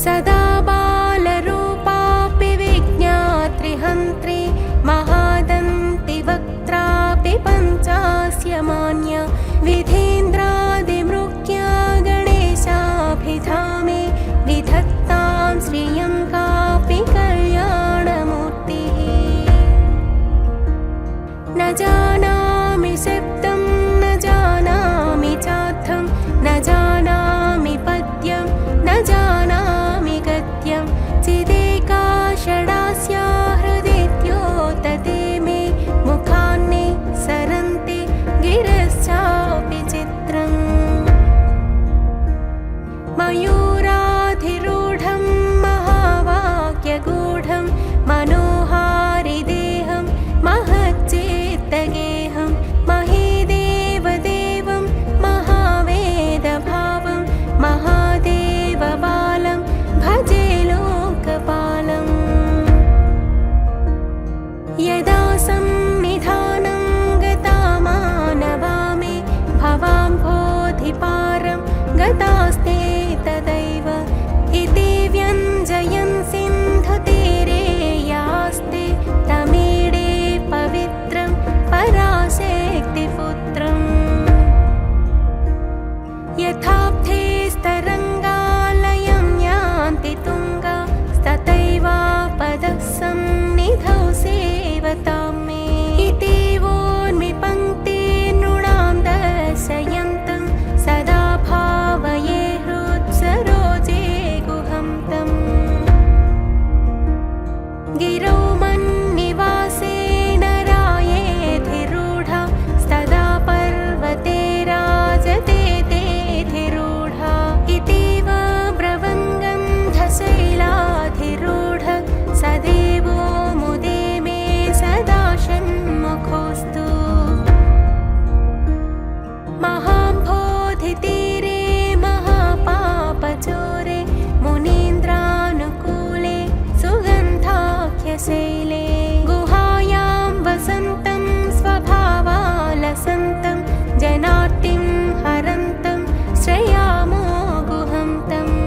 सदा बालरूपापि विज्ञात्रिहन्त्री महादन्ति वक्त्रापि पञ्चास्य मान्या विधेन्द्रादिमृग्या गणेशाभिधामे विधत्तां श्रियं कापि कल्याणमूर्तिः। न जानामि शब्दं न जानामि चार्थं न जानामि पद्यं न जानामि गद्यं चिदेका षडास्या हृदिद्योतते मे मुखान्ने सरन्ति गिरश्चापि चित्रम्। मयूराधिरूढं महावाक्यगूढं मनोहारिदेहं महच्चेत्तगेहं महीदेवदेवं महावेदभावं महादेवबालं भजे लोकपालम्। यदा संनिधानं गतामानवामे भवाम्भोधिपारं गतास्ते तदैव इति व्यञ्जयन् सिन्धुतीरे यास्ते तमीडे पवित्रं पराशक्तिपुत्रम्। यथाब्धे स्तरङ्गालयं यान्ति तुङ्गा तथैवापदः सन्निधौ सेवतां मे इति वोर्मिपङ्क्तिर्नृणां दर्शयन्तं सदा भावये हृत्सरोजे गुहं तम्। गिरौ मन्निवासेन रायेधिरूढा स्तदा पर्वते राजते तेधिरूढा इतीव ब्रवङ्गन्धशैलाधिरूढ सदेवो मुदे मे सदा षण्मुखोऽस्तु। महाम्भोधितीरे महापापचोरे मुनीन्द्रानुकूले सुगन्धाख्यशैले गुहायां वसन्तं स्वभावालसन्तं जनार्तिं हरन्तं श्रयामो गुहं तम्।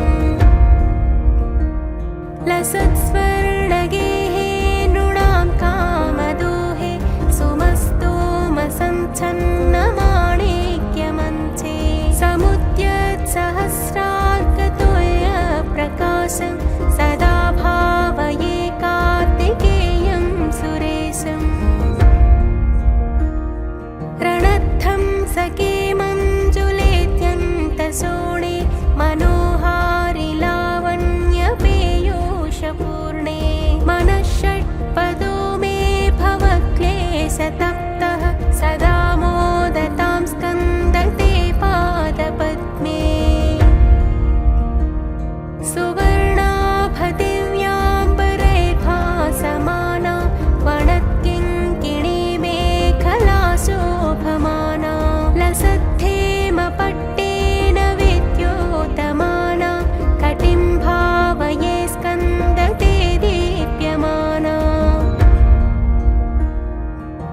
लसत्स्वर्णगेहे नृणां कामदोहे सुमस्तोमसञ्छन्नमाणिक्यमञ्चे समुद्यत्सहस्रार्कतुल्यप्रकाशं सदा भावये कार्तिकेयं सुरेशम्। रणद्धं सखे मञ्जुलेत्यन्तशोणे मनोहारि लावण्यपेयूषपूर्णे मनःषट्पदो मे भवक्लेशतप्तः सदा मोदतां स्कन्दते पादपद्मे। सुवर्णाभदिव्याम्बरैर्भासमाना वणत्किङ्किणी मेखला शोभमाना लसद्धेमपट्टेन विद्योतमाना कटिं भावये स्कन्दते दीप्यमाना।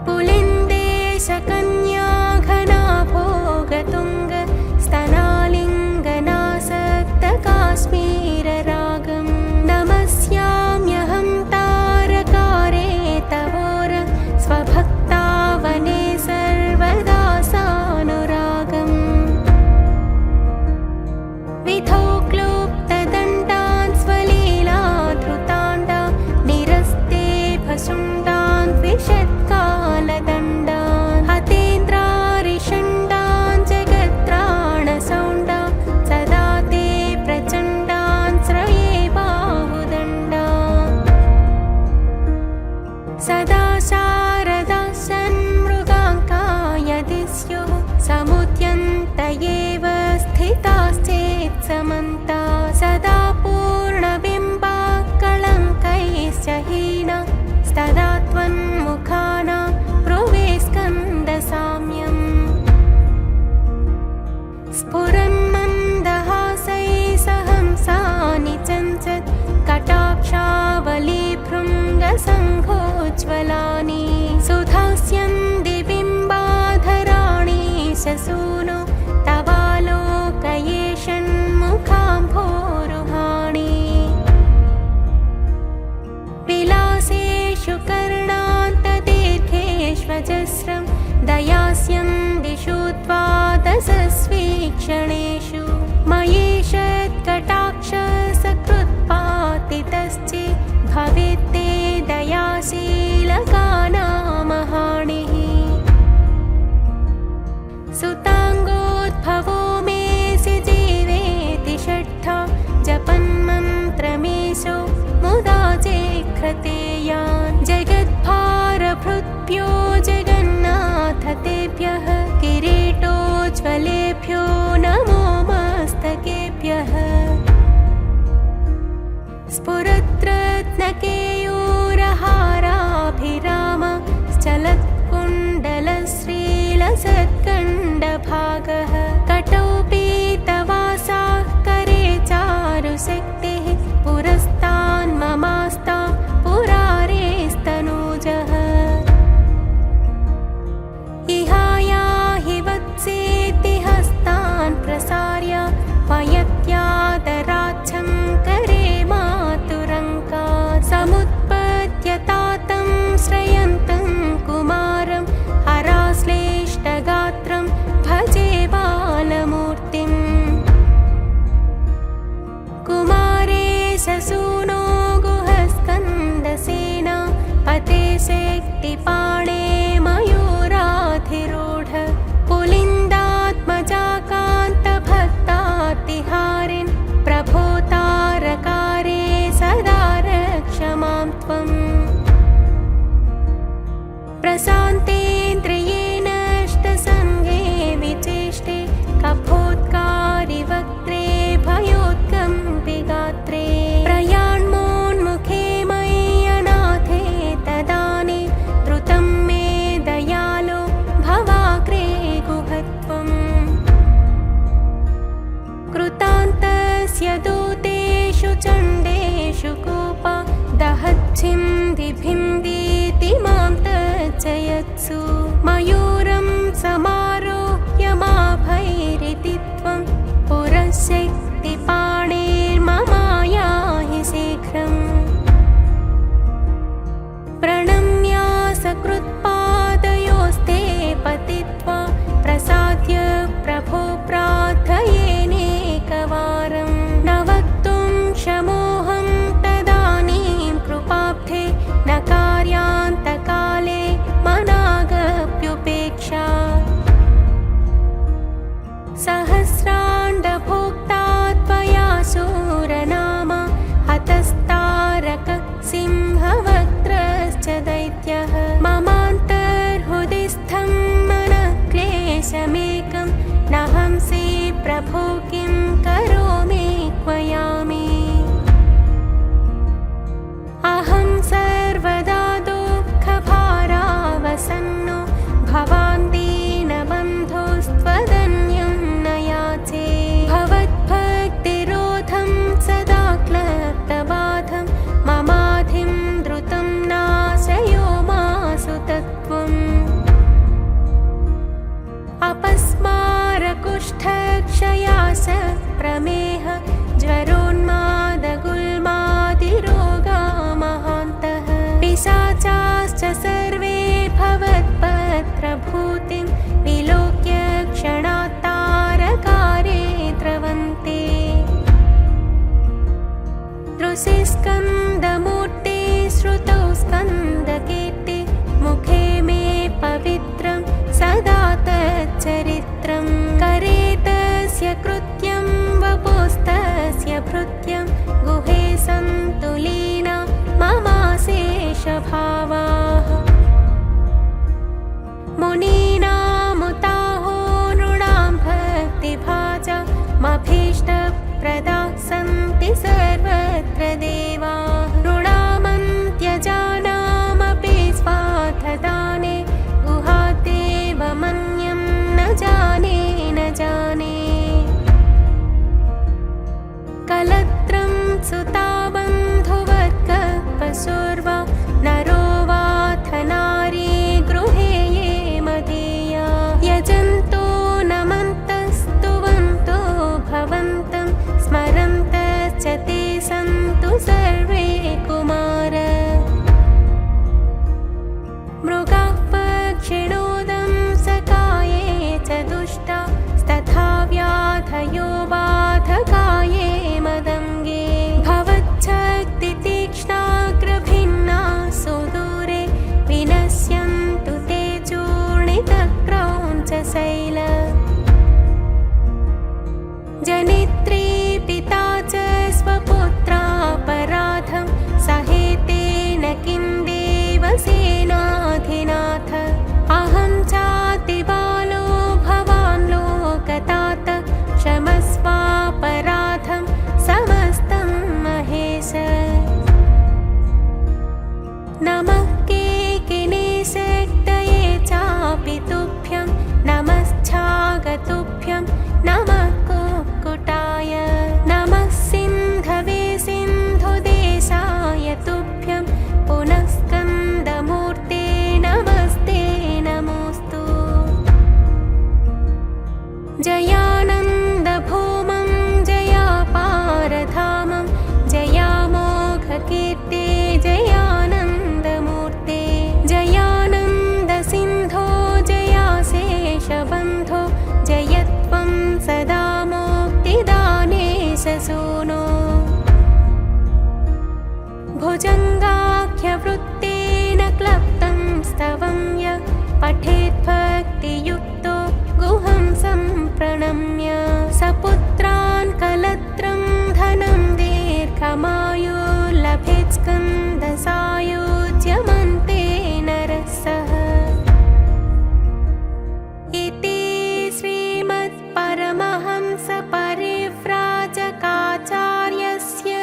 पुलिन्देशकन्या घना भोगतुङ्ग स्तनालिङ्गनासक्तकाश्मीररागं नमस्याम्यहं तारकारे तवोर स्वभक्तावने सर्वदा सानुरागम्। विधौ क्लुप्तदण्डान् स्वलीलाधृताण्डा निरस्ते भशुण्डान् त्रिषत्कालदण्डान् हतेन्द्रारिषण्डान् जगत्राणसौण्डा सदा ते प्रचण्डान् श्रये बाहुदण्डा। सदा शारदा षण्मृगाङ्कायदि स्युः समुद्यन्त एव स्थिताश्चेत् समन्ता सदा पूर्णबिम्बा कलङ्कैश्च हीना स्तदा त्वन्मुखानां भ्रुवे स्कन्दसाम्यम्। स्फुरन्मन्दहासैः सहंसानि चञ्चत् कटाक्षावलीभृङ्गसङ्घोज्ज्वलानि सुधास्यन्ति बिम्बाधराणि शसूनो तवालोकये षण्मुखाम्भो छिन्दिभिन्दिति मां तर्जयत्सु मयूरं समारोह्य माभैरिति त्वं पुरशक्तिपाणिर्ममायाहि शीघ्रम् प्रणम्या सकृत्पादयोस्ते पतित्वा प्रसाद्य प्रभो प्रार्थयेनेकवारं न वक्तुं क्षमोऽहं तदानीं कृपाब्धे न कार्यान्तकाले मनागप्युपेक्षा सहस्राण्डभोक्ता त्वया शूरनाम हतस्तारक सिंहवक्त्रश्च दैत्यः ममान्तर्हृदिस्थं मनक्लेशमेकं नहंसि प्रभो किं करोमि क्वयामि अहं सर्वदा दुःखभारावसन्नो भवान् दीनबन्धुस्त्वदन्यं न याचे भवद्भक्तिरोधं सदा क्लप्तबाधं ममाधिं द्रुतं नाशयो मासु तत्त्वम् अपस्मारकुष्ठक्षयास प्रमेह ज्वरोन्मादगुल्मादिरोगा महान्तः पिशाचाश्च सर्वे भवत्पत्रभूतिं विलोक्य क्षणात्तारकारे द्रवन्ते दृशिस्कन्दमूर्ते श्रुतौ स्कन्दकीर्ति मुखे मे पवित्रं सदा तच्चरित्रं करे तस्य कृत्यं वपुस्तस्य भृत्यं गुहे सन्तु लीना ममाशेषभावाः मुनीनामुताहो नृणां भक्तिभाजा मभीष्टप्रदाः सन्ति सर्वत्र देवा नृणामन्त्यजानामपि स्वार्थदाने गुहादेवमन्यं न जाने न जाने कलत्रं सुताबन्धुवर्गपशुर्वा नरो वाथ नारी गृहे ये मदीया यजन्तो नमन्तस्तुवन्तो भवन्तं स्मरन्तश्च ते सन्तु सर्वे कुमार मृगाः पक्षिणोदं सकाये च दुष्टा तथा व्याधयो बाधकाये मदङ्गे भवच्छक्तितीक्ष्णाग्रभिन्ना सुदूरे विनश्यन्तु ते चूर्णितक्रौञ्चशैल जनित्री पिता च स्वपुत्रापराधं सहेतेन किं देवसेनाधिनाथ अहं चातिबालो भवान् लोकतात क्षमस्वापराधं समस्तं महेश नमः केकिनीशक्तये चापि तुभ्यं नमश्चागतुभ्यं नमः कुक्कुटाय नमः सिन्धवे सिन्धुदेशाय तुभ्यं पुनः स्कन्दमूर्ते नमस्ते नमोऽस्तु जयानन्दभूमं जयापारधामं जयामोघकीर्ते जयानन्दमूर्ते जयानन्दसिन्धो जयाशेषबन्धो जयत्वं सदा मुक्तिदाने शसूनो भुजङ्गाख्यवृत्तेन क्लप्तं स्तवं य पठेद्भक्तियुक्तो गुहं सम्प्रणम्य सपुत्रान् कलत्रं धनं दीर्घमायो लभेत् स्कन्दसायुज्यमन्ते नरः सः इति श्रीमत्परमहंसपरिव्राजकाचार्यस्य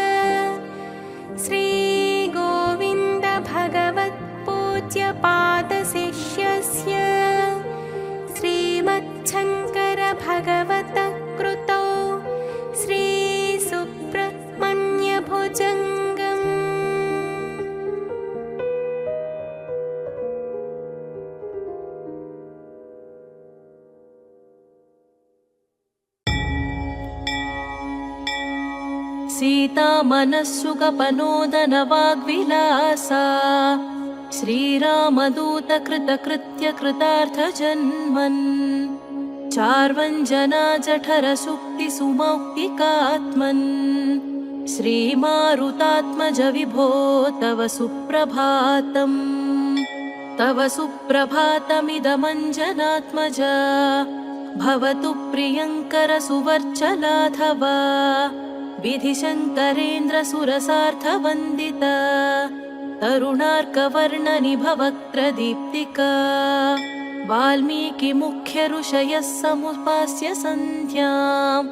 श्रीगोविन्दभगवत्पूज्यपादशिष्यस्य श्रीमच्छङ्करभगवतः कृतौ श्रीसुब्रह्मण्यभुज सीता मनस्सुखपनोदनवाग्विलासा श्रीरामदूतकृतकृत्य कृतार्थजन्मन् चार्वञ्जना जठरसुक्तिसुमौक्तिकात्मन् श्रीमारुतात्मज विभो तव सुप्रभातम् तव सुप्रभातमिदमञ्जनात्मजा भवतु प्रियङ्कर सुवर्चलाथवा विधिशङ्करेन्द्र सुरसार्थवन्दिता तरुणार्कवर्णनिभवक्त्रदीप्तिका वाल्मीकिमुख्यऋषयः समुपास्य सन्ध्याम्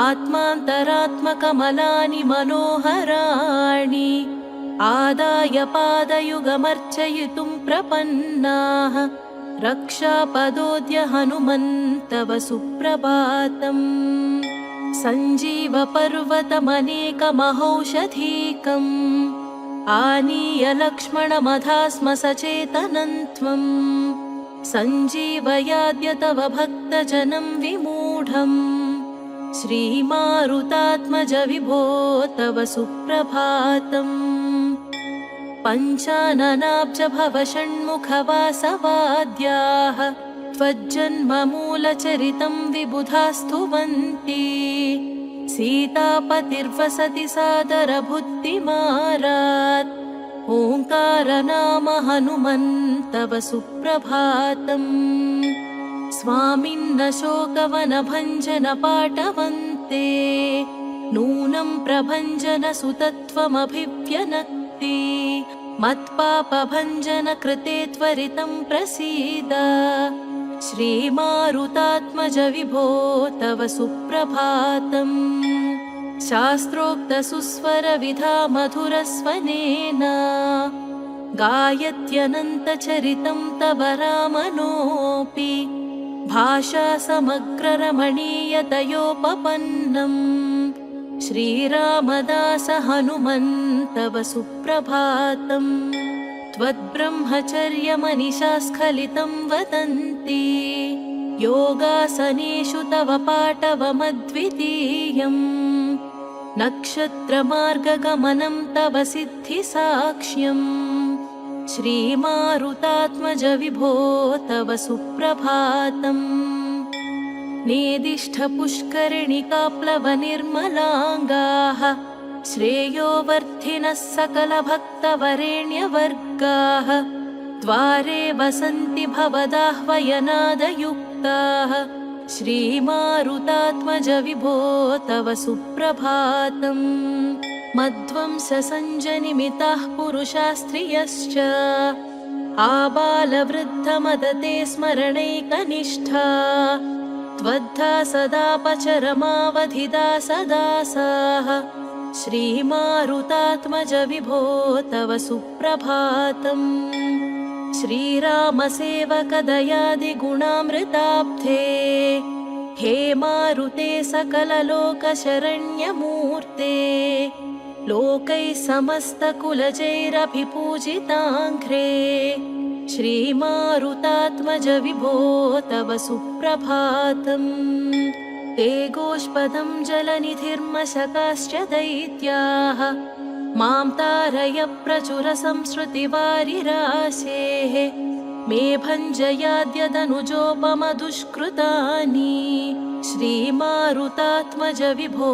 आत्मान्तरात्मकमलानि मनोहराणि आदाय पादयुगमर्चयितुं प्रपन्नाः रक्षापदोद्य हनुमन्तव सुप्रभातम् सञ्जीवपर्वतमनेकमहौषधीकम् आनीय लक्ष्मणमधास्म सचेतनं त्वम् सञ्जीवयाद्य तव भक्तजनं विमूढम् श्रीमारुतात्मज विभो तव सुप्रभातम् पञ्चाननाब्ज भव षण्मुखवासवाद्याः त्वज्जन्ममूलचरितं विबुधास्तुवन्ति सीतापतिर्वसति सादरबुद्धिमारात् ओङ्कारनाम हनुमन्तव सुप्रभातम् स्वामिन्न शोकवनभञ्जन पाटवन्ते नूनं प्रभञ्जन सुतत्वमभिव्यनक्ति मत्पापभञ्जन कृते त्वरितं प्रसीद श्रीमारुतात्मज विभो तव सुप्रभातम् शास्त्रोक्तसुस्वरविधा मधुरस्वनेन गायत्यनन्तचरितं तव रामनोऽपि भाषा समग्ररमणीयतयोपपन्नम् श्रीरामदास हनुमन्तव सुप्रभातम् त्वद्ब्रह्मचर्यमनिशास्खलितं वदन्ति योगासनेषु तव पाटवमद्वितीयम् नक्षत्रमार्गगमनं तव सिद्धिसाक्ष्यम् श्रीमारुतात्मज विभो तव सुप्रभातम् नेदिष्ठपुष्करिणिकाप्लवनिर्मलाङ्गाः श्रेयोवर्धिनः सकलभक्तवरेण्यवर्गाः द्वारे वसन्ति भवदाह्वयनादयुक्ताः श्रीमारुतात्मज विभो तव सुप्रभातम् मध्वंससञ्जनिमिताः पुरुषास्त्रियश्च आबालवृद्धमदते स्मरणैकनिष्ठा त्वद्धा सदापचरमावधिदा सदासाः श्रीमारुतात्मज विभो तव सुप्रभातम् श्रीरामसेवकदयादिगुणामृताब्धे हे मारुते सकललोकशरण्यमूर्ते लोकैः समस्तकुलजैरभिपूजिताङ्घ्रे श्रीमारुतात्मज विभो तव सुप्रभातम् ते गोष्पदं जलनिधिर्मशकाश्च दैत्याः मां तारय प्रचुर संसृतिवारिराशेः मे भञ्जयाद्यदनुजोपमदुष्कृतानि श्रीमारुतात्मज विभो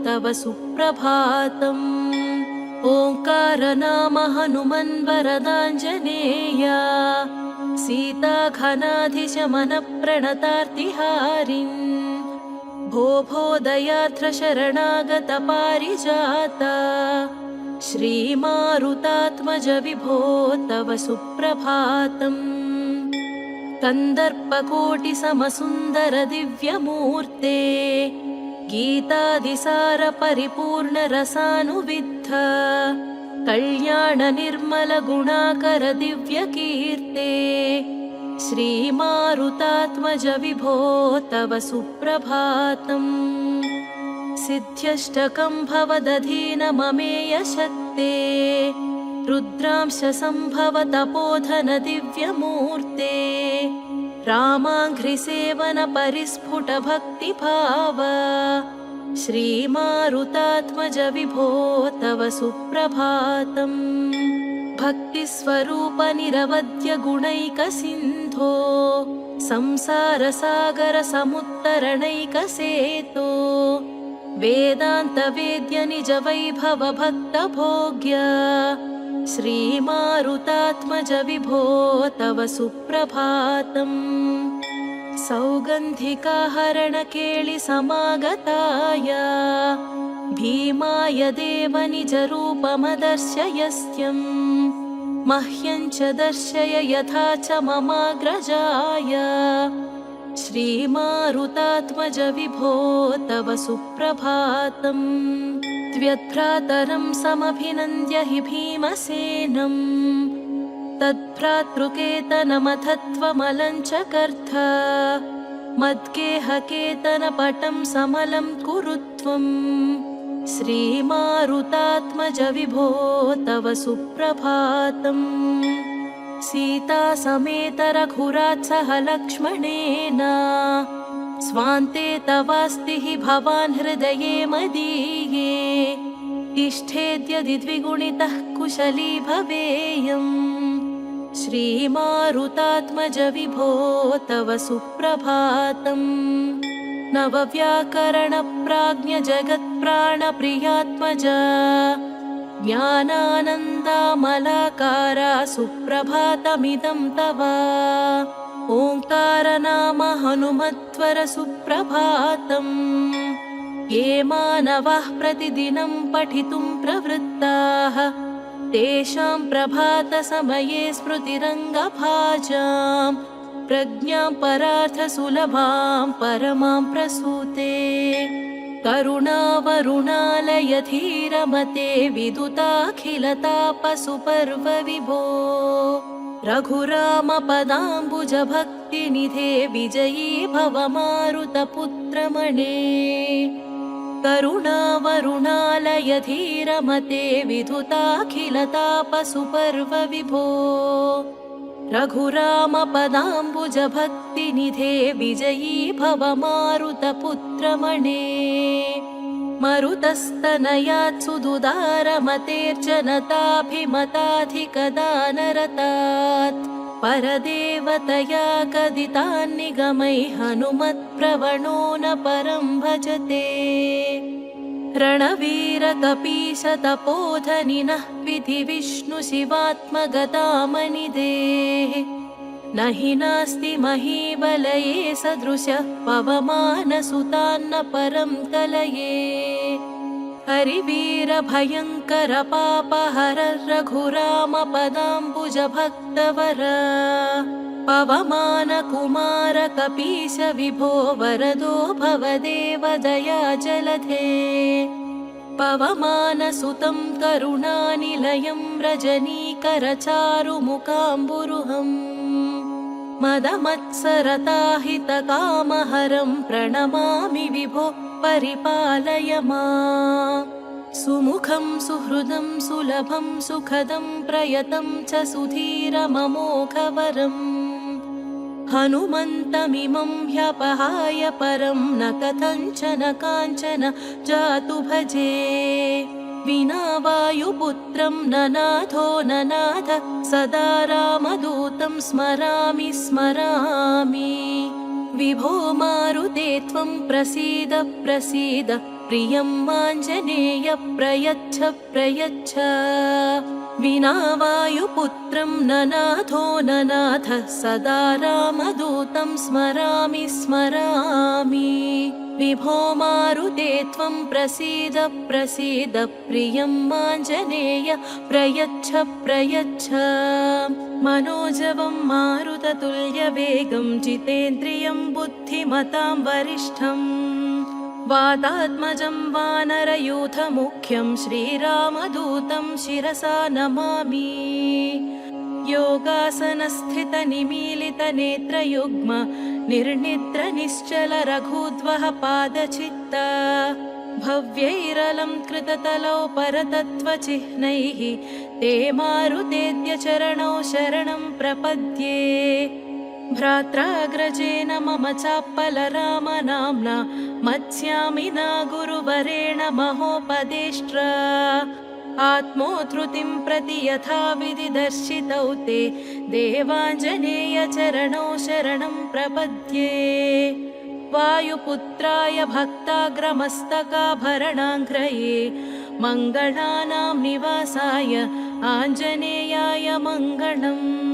तव सुप्रभातम् ओङ्कारनाम हनुमन् वरदाञ्जनेय सीताघनाधिशमनप्रणतार्तिहारिन् भो भो दयार्द्र शरणागत पारिजाता श्रीमारुतात्मज विभो तव सुप्रभातम् कन्दर्पकोटिसमसुन्दर दिव्यमूर्ते गीतादिसार परिपूर्ण रसानुविद्ध कल्याण निर्मल गुणाकर दिव्यकीर्ते श्रीमारुतात्मज विभो तव सुप्रभातम् सिद्ध्यष्टकं भवदधीन ममेय शक्ते रुद्रांश संभव तपोधन दिव्यमूर्ते रामाङ्घ्रिसेवन परिस्फुट भक्तिभाव श्रीमारुतात्मज विभो तव सुप्रभातम्। भक्तिस्वरूप निरवध्य गुणैकसिन्धो संसारसागर समुत्तरणैकसेतो वेदान्तवेद्य निज वैभव भक्तभोग्य श्रीमारुतात्मज विभो तव सुप्रभातम्। सौगन्धिकाहरण केळि समागताय भीमाय देव निज रूपमदर्शयस्त्यम्। मह्यं च दर्शय यथा च ममाग्रजाय श्रीमारुतात्मज विभो तव सुप्रभातम्। त्व्यत्रातरं समभिनन्द्य हि भीमसेनम् तद्भ्रातृकेतनमथ त्वमलं च कर्थ मद्गेहकेतनपटं समलं कुरु त्वम्। श्रीमारुतात्मज विभो तव सुप्रभातम्। सीतासमेत रघुरात् सह लक्ष्मणेन स्वान्ते तवास्ति हि भवान् हृदये मदीये। तिष्ठेद्यदि द्विगुणितः कुशली भवेयम्। श्रीमारुतात्मज विभो तव सुप्रभातम्। नवव्याकरणप्राज्ञ जगत्प्राणप्रियात्मज ज्ञानानन्दामलाकारा सुप्रभातमिदं तव। ओङ्कारनाम हनुमत्वर सुप्रभातम्। ये मानवाः प्रतिदिनं पठितुं प्रवृत्ताः तेषां प्रभातसमये स्मृतिरङ्गभाजाम् प्रज्ञां परार्थसुलभां परमां प्रसूते। करुणावरुणालय धीरमते विदुताखिलतापसुपर्व विभो। रघुरामपदाम्बुज भक्तिनिधे विजयी भव मारुतपुत्रमणे। करुणावरुणालय धीरमते विदुताखिलतापसुपर्व विभो। रघुरामपदाम्बुज भक्तिनिधे विजयी भव मारुतपुत्रमणे। मरुतस्तनयात् सुदुदारमतेर्जनताभिमताधिकदानरतात् परदेवतया कदितान्निगमैः हनुमत्प्रवणो न परं भजते। रणवीरकपीशतपोधनिनः विधिविष्णुशिवात्मगतामनिदेः। न हि नास्ति महीबलये सदृशः पवमानसुतान्न परं कलये। हरिवीरभयङ्कर पापहर रघुरामपदाम्बुज भक्तवर। पवमानकुमार कपीश विभो वरदो भवदेव दयाजलधे। पवमानसुतं करुणानिलयं रजनीकरचारुमुकाम्बुरुहम्। मदमत्सरताहितकामहरं प्रणमामि विभो परिपालय माम्। सुमुखं सुहृदं सुलभं सुखदं प्रयतं च सुधीरममोघवरम्। हनुमन्तमिमं ह्यपहाय परं न कथञ्चन काञ्चन जातु भजे। विना वायुपुत्रं ननाथो ननाथ सदा रामदूतं स्मरामि स्मरामि। विभो मारुते त्वं प्रसीद प्रसीद प्रियं माञ्जनेय प्रयच्छ प्रयच्छ। विना वायुपुत्रं ननाथो ननाथ सदा रामदूतं स्मरामि स्मरामि। विभो मारुते त्वं प्रसीद प्रसीद प्रियं माञ्जनेय प्रयच्छ प्रयच्छ। मनोजवं मारुततुल्यवेगं जितेन्द्रियं बुद्धिमतां वरिष्ठम्। वातात्मजं वानरयूथमुख्यं श्रीरामदूतं शिरसा नमामि। योगासनस्थितनिमीलितनेत्रयुग्म निर्निद्रनिश्चल रघुद्वः पादचित्त। भव्यैरलं कृततलौ परतत्त्वचिह्नैः ते मारुतेद्य चरणौ शरणं प्रपद्ये। भ्रात्राग्रजेन मम चाप्पलरामनाम्ना मत्स्यामिना गुरुवरेण महोपदेष्ट्रा आत्मोद्धृतिं प्रति यथाविधि दर्शितौ ते देवाञ्जनेयचरणौ शरणं प्रपद्ये वायुपुत्राय भक्ताग्रमस्तकाभरणाङ्घ्रये मङ्गलानां निवासाय आञ्जनेयाय मङ्गलम्